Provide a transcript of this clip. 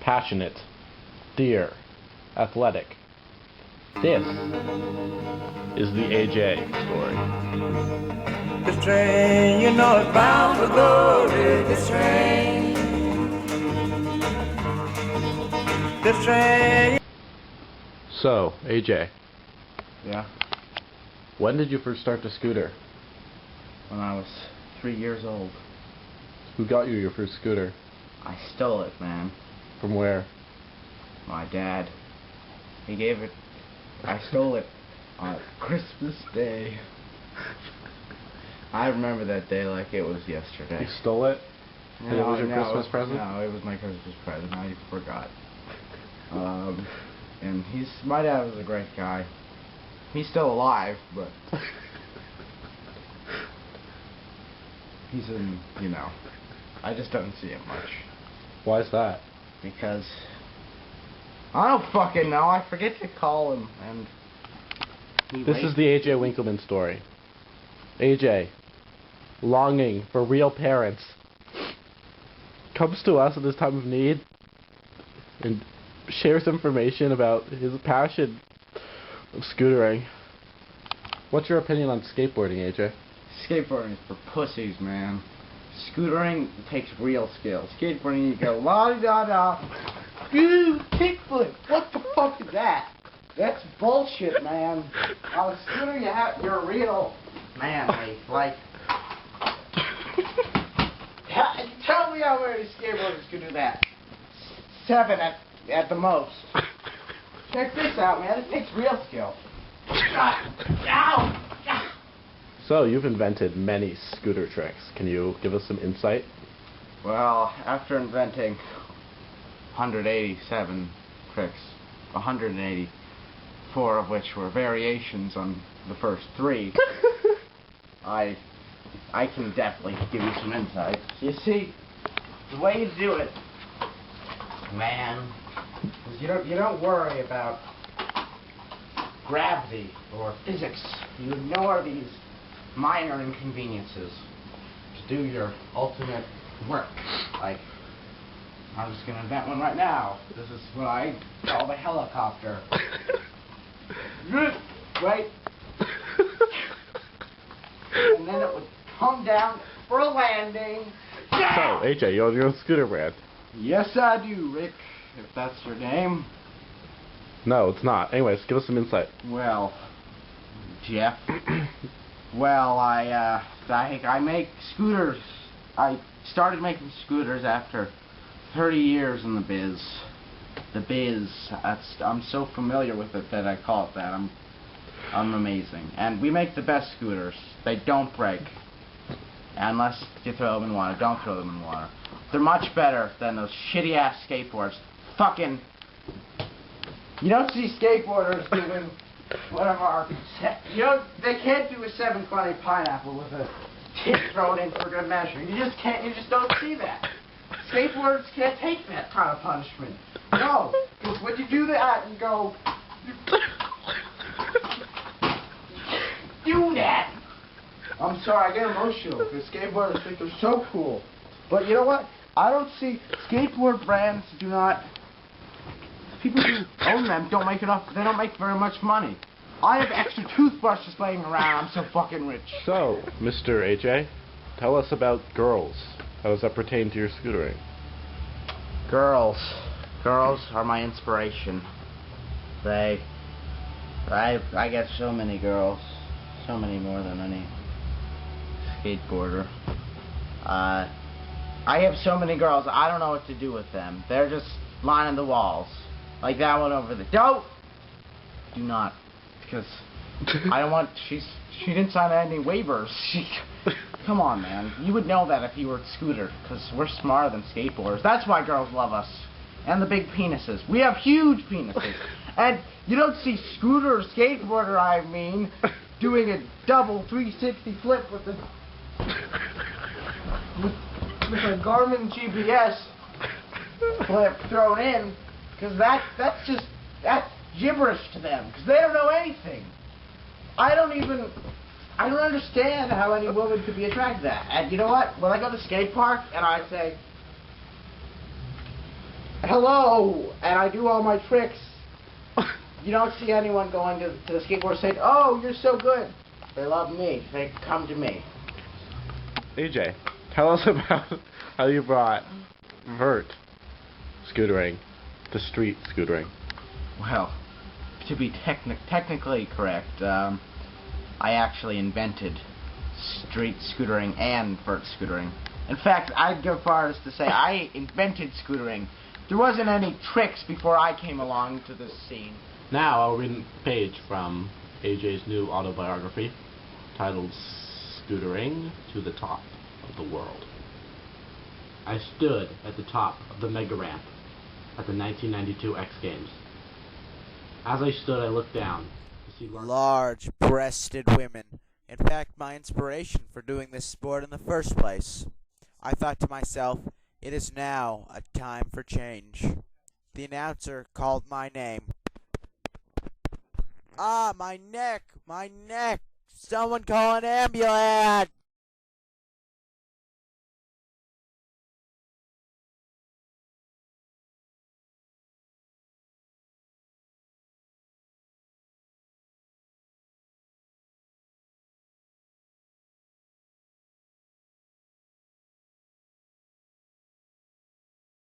passionate, dear, athletic. This is the AJ story. This train, you know it's bound for glory. This train. This train. So, AJ, Yeah, when did you first start to scooter? when I was 3 years old. Who got you your first scooter? I stole it, man. From where? My dad. He gave it. I stole it on Christmas Day. I remember that day like it was yesterday. You stole it? And it was your Christmas present? No, it was my Christmas present. I forgot. And my dad was a great guy. He's still alive, but he's in, I just don't see him much. Why is that? Because I don't fucking know. I forget to call him, and This is the AJ Winkleman story. AJ, longing for real parents, comes to us at this time of need and shares information about his passion of scootering. What's your opinion on skateboarding, AJ? Skateboarding is for pussies, man. Scootering takes real skill. Skateboarding, you go la-di-da-da, kickflip. What the fuck is that? That's bullshit, man. On a scooter, you're a real man, mate. Like, tell me how many skateboarders can do that. 7 at the most. Check this out, man. It takes real skill. Ow! So, you've invented many scooter tricks. Can you give us some insight? Well, after inventing 187 tricks, 184 of which were variations on the first 3, I can definitely give you some insight. You see, the way you do it, man, is you don't worry about gravity or physics. You ignore these minor inconveniences to do your ultimate work. Like, I'm just gonna invent one right now. This is what I call the helicopter. Right? And then it would come down for a landing. So, AJ, you own your own scooter brand. Yes, I do, Rick, if that's your name. No, it's not. Anyways, give us some insight. Well, Jeff. Well, I make scooters. I started making scooters after 30 years in the biz. The biz. I'm so familiar with it that I call it that. I'm amazing. And we make the best scooters. They don't break. Unless you throw them in water. Don't throw them in water. They're much better than those shitty-ass skateboards. Fucking... You don't see skateboarders doing one of our... they can't do a 720 pineapple with a tip thrown in for good measure. You just can't, you just don't see that. Skateboarders can't take that kind of punishment. No, because when you do that, you go... do that! I'm sorry, I get emotional, because skateboarders think they're so cool. But you know what? I don't see... Skateboard brands do not... People who own them don't make enough... They don't make very much money. I have extra toothbrushes laying around. I'm so fucking rich. So, Mr. AJ, tell us about girls. How does that pertain to your scootering? Girls. Girls are my inspiration. I get so many girls. So many more than any skateboarder. I have so many girls, I don't know what to do with them. They're just lining the walls. Like that one over there. Do not. Because I don't want... She didn't sign any waivers. Come on, man. You would know that if you were a scooter. Because we're smarter than skateboarders. That's why girls love us. And the big penises. We have huge penises. And you don't see scooter or skateboarder, I mean, doing a double 360 flip with a Garmin GPS flip thrown in. Because that's gibberish to them. Because they don't know anything. I don't understand how any woman could be attracted to that. And you know what? When I go to the skate park and I say, hello, and I do all my tricks. You don't see anyone going to the skateboard saying, oh, you're so good. They love me. They come to me. AJ, tell us about how you brought vert scootering to street scootering. Well, to be technically correct, I actually invented street scootering and vert scootering. In fact, I'd go far as to say I invented scootering. There wasn't any tricks before I came along to this scene. Now I'll read a page from AJ's new autobiography titled Scootering to the Top of the World. I stood at the top of the mega ramp at the 1992 X Games. As I stood, I looked down to see large-breasted women. In fact, my inspiration for doing this sport in the first place. I thought to myself, it is now a time for change. The announcer called my name. Ah, my neck! My neck! Someone call an ambulance!